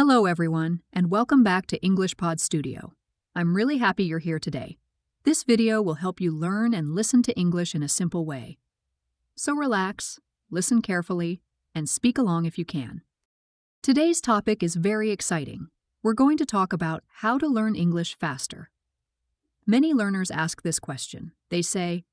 Hello, everyone, and welcome back to English Pod Studio. I'm really happy you're here today. This video will help you learn and listen to English in a simple way. So relax, listen carefully, and speak along if you can. Today's topic is very exciting. We're going to talk about how to learn English faster. Many learners ask this question. They say,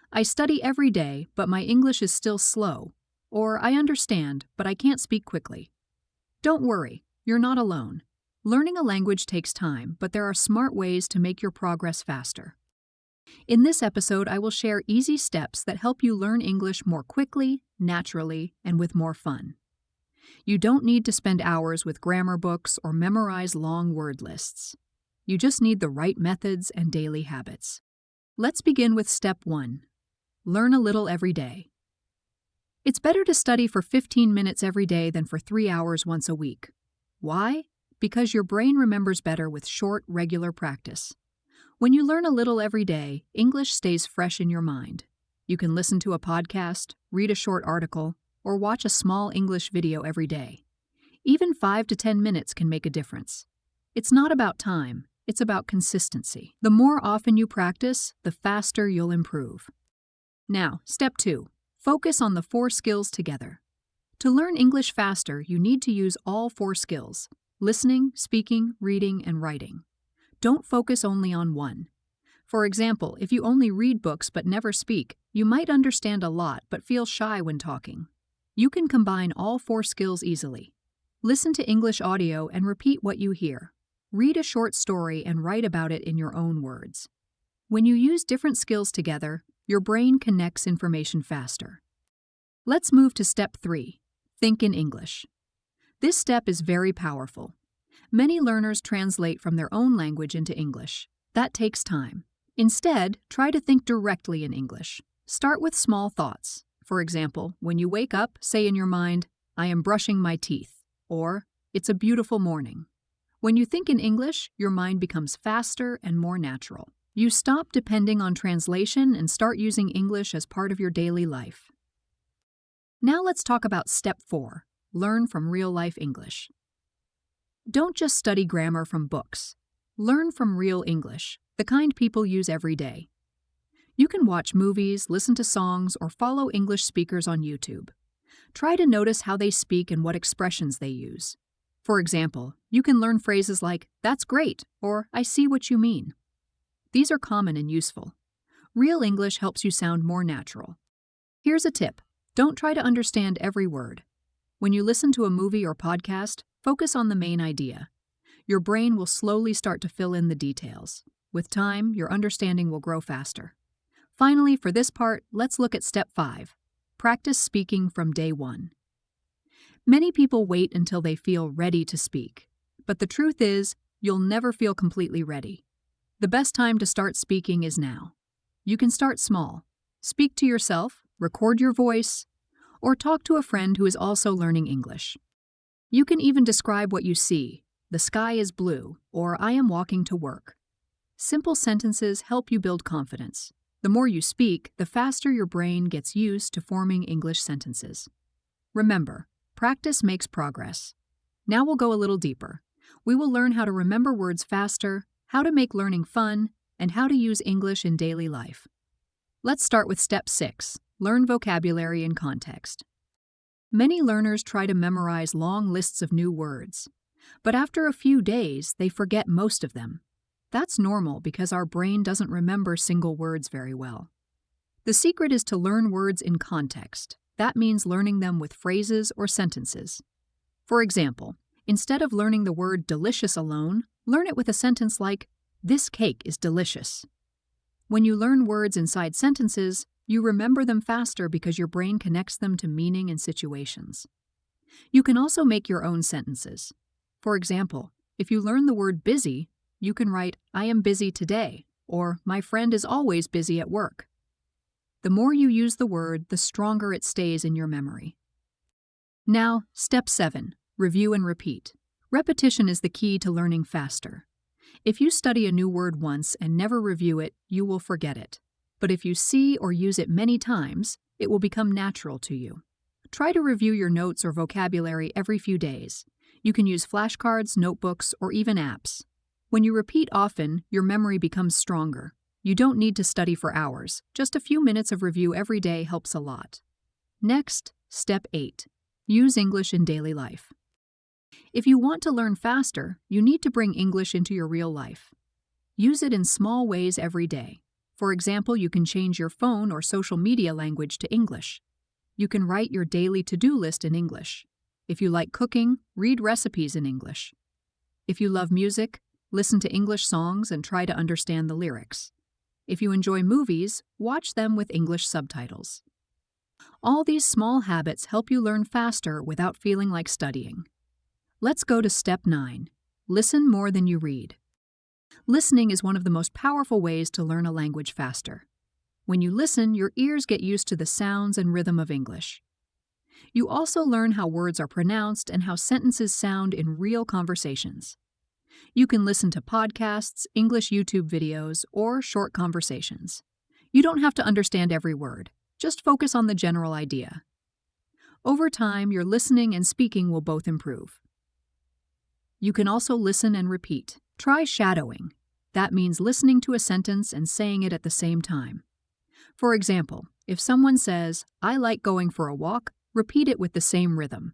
"I study every day, but my English is still slow," or "I understand, but I can't speak quickly." Don't worry. You're not alone. Learning a language takes time, but there are smart ways to make your progress faster. In this episode, I will share easy steps that help you learn English more quickly, naturally, and with more fun. You don't need to spend hours with grammar books or memorize long word lists. You just need the right methods and daily habits. Let's begin with step 1. Learn a little every day. It's better to study for 15 minutes every day than for 3 hours once a week. Why? Because your brain remembers better with short, regular practice. When you learn a little every day, English stays fresh in your mind. You can listen to a podcast, read a short article, or watch a small English video every day. Even 5 to 10 minutes can make a difference. It's not about time, it's about consistency. The more often you practice, the faster you'll improve. Now, step 2. Focus on the 4 skills together. To learn English faster, you need to use all 4 skills: listening, speaking, reading, and writing. Don't focus only on one. For example, if you only read books but never speak, you might understand a lot but feel shy when talking. You can combine all 4 skills easily. Listen to English audio and repeat what you hear. Read a short story and write about it in your own words. When you use different skills together, your brain connects information faster. Let's move to step 3. Think in English. This step is very powerful. Many learners translate from their own language into English. That takes time. Instead, try to think directly in English. Start with small thoughts. For example, when you wake up, say in your mind, "I am brushing my teeth," or "It's a beautiful morning." When you think in English, your mind becomes faster and more natural. You stop depending on translation and start using English as part of your daily life. Now let's talk about step 4. Learn from real-life English. Don't just study grammar from books. Learn from real English, the kind people use every day. You can watch movies, listen to songs, or follow English speakers on YouTube. Try to notice how they speak and what expressions they use. For example, you can learn phrases like, "That's great," or "I see what you mean." These are common and useful. Real English helps you sound more natural. Here's a tip. Don't try to understand every word. When you listen to a movie or podcast, focus on the main idea. Your brain will slowly start to fill in the details. With time, your understanding will grow faster. Finally, for this part, let's look at step 5. Practice speaking from day 1. Many people wait until they feel ready to speak. But the truth is, you'll never feel completely ready. The best time to start speaking is now. You can start small. Speak to yourself, record your voice, or talk to a friend who is also learning English. You can even describe what you see. "The sky is blue," or "I am walking to work." Simple sentences help you build confidence. The more you speak, the faster your brain gets used to forming English sentences. Remember, practice makes progress. Now we'll go a little deeper. We will learn how to remember words faster, how to make learning fun, and how to use English in daily life. Let's start with step 6. Learn vocabulary in context. Many learners try to memorize long lists of new words, but after a few days, they forget most of them. That's normal because our brain doesn't remember single words very well. The secret is to learn words in context. That means learning them with phrases or sentences. For example, instead of learning the word delicious alone, learn it with a sentence like, "This cake is delicious." When you learn words inside sentences, you remember them faster because your brain connects them to meaning and situations. You can also make your own sentences. For example, if you learn the word busy, you can write, "I am busy today," or "My friend is always busy at work." The more you use the word, the stronger it stays in your memory. Now, step 7. Review and repeat. Repetition is the key to learning faster. If you study a new word once and never review it, you will forget it. But if you see or use it many times, it will become natural to you. Try to review your notes or vocabulary every few days. You can use flashcards, notebooks, or even apps. When you repeat often, your memory becomes stronger. You don't need to study for hours. Just a few minutes of review every day helps a lot. Next, Step 8. Use English in daily life. If you want to learn faster, you need to bring English into your real life. Use it in small ways every day. For example, you can change your phone or social media language to English. You can write your daily to-do list in English. If you like cooking, read recipes in English. If you love music, listen to English songs and try to understand the lyrics. If you enjoy movies, watch them with English subtitles. All these small habits help you learn faster without feeling like studying. Let's go to Step 9. Listen more than you read. Listening is one of the most powerful ways to learn a language faster. When you listen, your ears get used to the sounds and rhythm of English. You also learn how words are pronounced and how sentences sound in real conversations. You can listen to podcasts, English YouTube videos, or short conversations. You don't have to understand every word. Just focus on the general idea. Over time, your listening and speaking will both improve. You can also listen and repeat. Try shadowing. That means listening to a sentence and saying it at the same time. For example, if someone says, "I like going for a walk," repeat it with the same rhythm.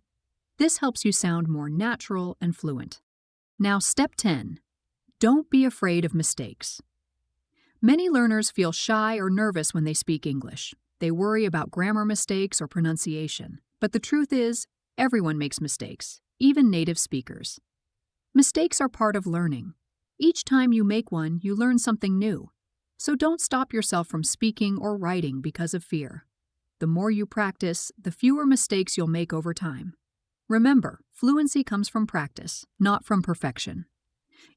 This helps you sound more natural and fluent. Now, Step 10. Don't be afraid of mistakes. Many learners feel shy or nervous when they speak English. They worry about grammar mistakes or pronunciation. But the truth is, everyone makes mistakes, even native speakers. Mistakes are part of learning. Each time you make one, you learn something new. So don't stop yourself from speaking or writing because of fear. The more you practice, the fewer mistakes you'll make over time. Remember, fluency comes from practice, not from perfection.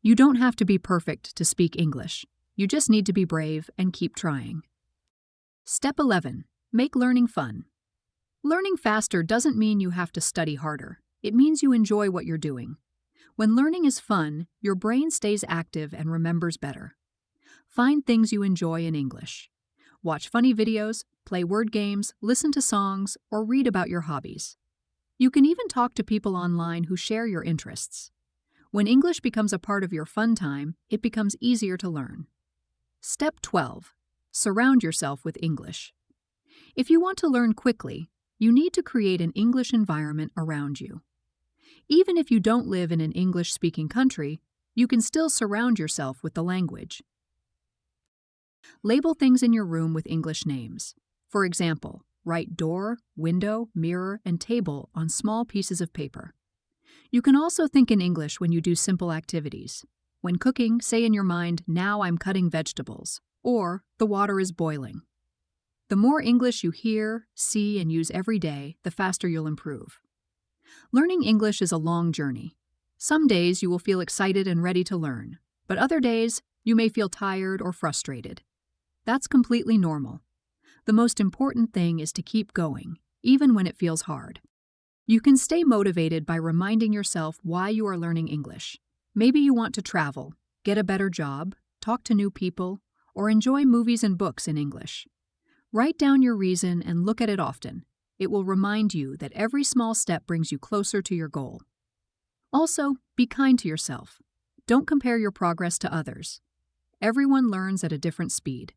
You don't have to be perfect to speak English. You just need to be brave and keep trying. Step 11. Make learning fun. Learning faster doesn't mean you have to study harder. It means you enjoy what you're doing. When learning is fun, your brain stays active and remembers better. Find things you enjoy in English. Watch funny videos, play word games, listen to songs, or read about your hobbies. You can even talk to people online who share your interests. When English becomes a part of your fun time, it becomes easier to learn. Step 12. Surround yourself with English. If you want to learn quickly, you need to create an English environment around you. Even if you don't live in an English-speaking country, you can still surround yourself with the language. Label things in your room with English names. For example, write door, window, mirror, and table on small pieces of paper. You can also think in English when you do simple activities. When cooking, say in your mind, "Now I'm cutting vegetables," or "The water is boiling." The more English you hear, see, and use every day, the faster you'll improve. Learning English is a long journey. Some days you will feel excited and ready to learn, but other days you may feel tired or frustrated. That's completely normal. The most important thing is to keep going, even when it feels hard. You can stay motivated by reminding yourself why you are learning English. Maybe you want to travel, get a better job, talk to new people, or enjoy movies and books in English. Write down your reason and look at it often. It will remind you that every small step brings you closer to your goal. Also, be kind to yourself. Don't compare your progress to others. Everyone learns at a different speed.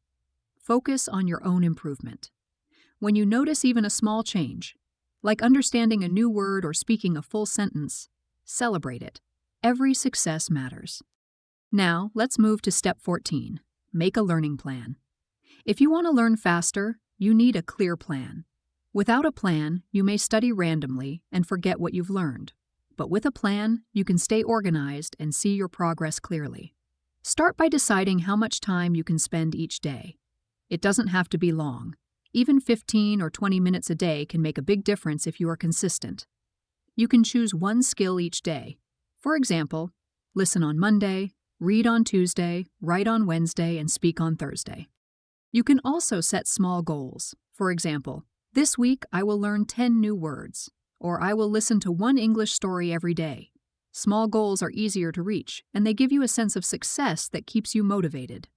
Focus on your own improvement. When you notice even a small change, like understanding a new word or speaking a full sentence, celebrate it. Every success matters. Now, let's move to Step 14. Make a learning plan. If you want to learn faster, you need a clear plan. Without a plan, you may study randomly and forget what you've learned. But with a plan, you can stay organized and see your progress clearly. Start by deciding how much time you can spend each day. It doesn't have to be long. Even 15 or 20 minutes a day can make a big difference if you are consistent. You can choose one skill each day. For example, listen on Monday, read on Tuesday, write on Wednesday, and speak on Thursday. You can also set small goals. For example, this week I will learn 10 new words, or I will listen to one English story every day. Small goals are easier to reach, and they give you a sense of success that keeps you motivated.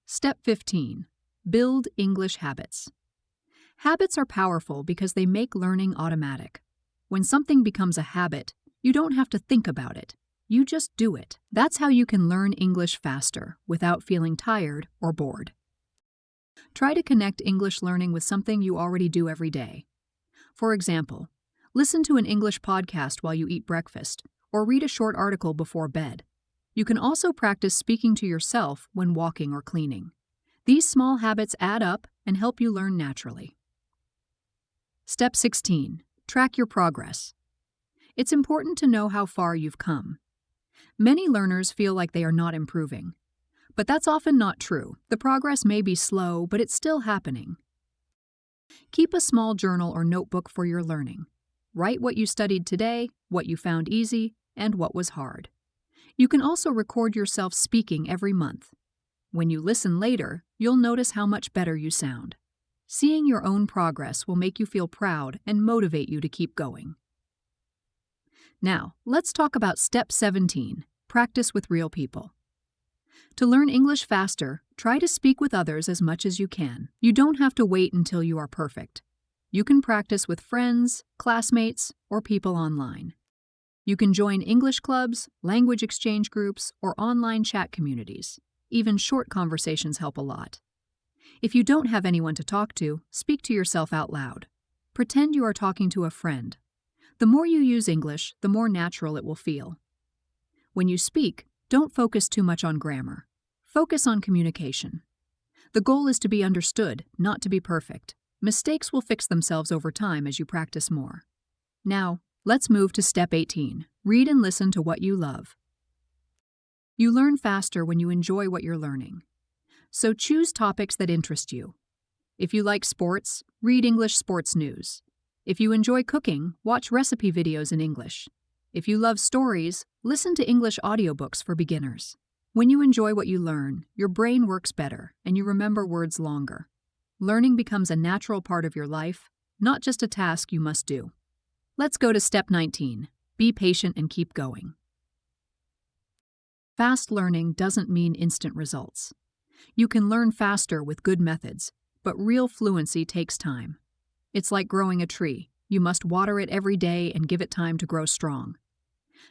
Step 15. Build English habits. Habits are powerful because they make learning automatic. When something becomes a habit, You don't have to think about it. You just do it. That's how you can learn English faster without feeling tired or bored. Try to connect English learning with something you already do every day. For example, listen to an English podcast while you eat breakfast, or read a short article before bed. You can also practice speaking to yourself when walking or cleaning. These small habits add up and help you learn naturally. Step 16. Track your progress. It's important to know how far you've come. Many learners feel like they are not improving. But that's often not true. The progress may be slow, but it's still happening. Keep a small journal or notebook for your learning. Write what you studied today, what you found easy, and what was hard. You can also record yourself speaking every month. When you listen later, you'll notice how much better you sound. Seeing your own progress will make you feel proud and motivate you to keep going. Now, let's talk about Step 17, practice with real people. To learn English faster, try to speak with others as much as you can. You don't have to wait until you are perfect. You can practice with friends, classmates, or people online. You can join English clubs, language exchange groups, or online chat communities. Even short conversations help a lot. If you don't have anyone to talk to, speak to yourself out loud. Pretend you are talking to a friend. The more you use English, the more natural it will feel. When you speak, don't focus too much on grammar. Focus on communication. The goal is to be understood, not to be perfect. Mistakes will fix themselves over time as you practice more. Now, let's move to Step 18. Read and listen to what you love. You learn faster when you enjoy what you're learning. So choose topics that interest you. If you like sports, read English sports news. If you enjoy cooking, watch recipe videos in English. If you love stories, listen to English audiobooks for beginners. When you enjoy what you learn, your brain works better and you remember words longer. Learning becomes a natural part of your life, not just a task you must do. Let's go to Step 19. Be patient and keep going. Fast learning doesn't mean instant results. You can learn faster with good methods, but real fluency takes time. It's like growing a tree. You must water it every day and give it time to grow strong.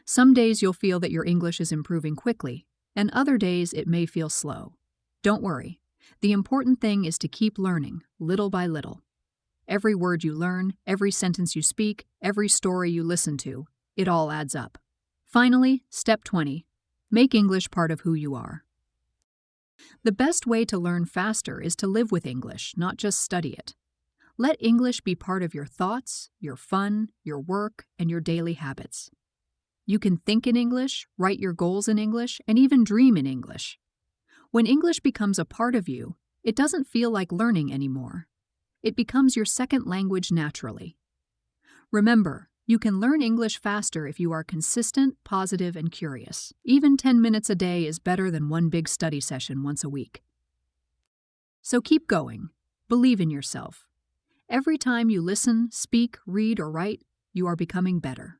Some days you'll feel that your English is improving quickly, and other days it may feel slow. Don't worry. The important thing is to keep learning, little by little. Every word you learn, every sentence you speak, every story you listen to, it all adds up. Finally, Step 20. Make English part of who you are. The best way to learn faster is to live with English, not just study it. Let English be part of your thoughts, your fun, your work, and your daily habits. You can think in English, write your goals in English, and even dream in English. When English becomes a part of you, it doesn't feel like learning anymore. It becomes your second language naturally. Remember, you can learn English faster if you are consistent, positive, and curious. Even 10 minutes a day is better than one big study session once a week. So keep going. Believe in yourself. Every time you listen, speak, read, or write, you are becoming better.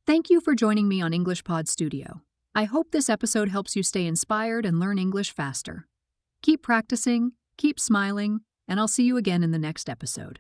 Thank you for joining me on English Pod Studio. I hope this episode helps you stay inspired and learn English faster. Keep practicing, keep smiling, and I'll see you again in the next episode.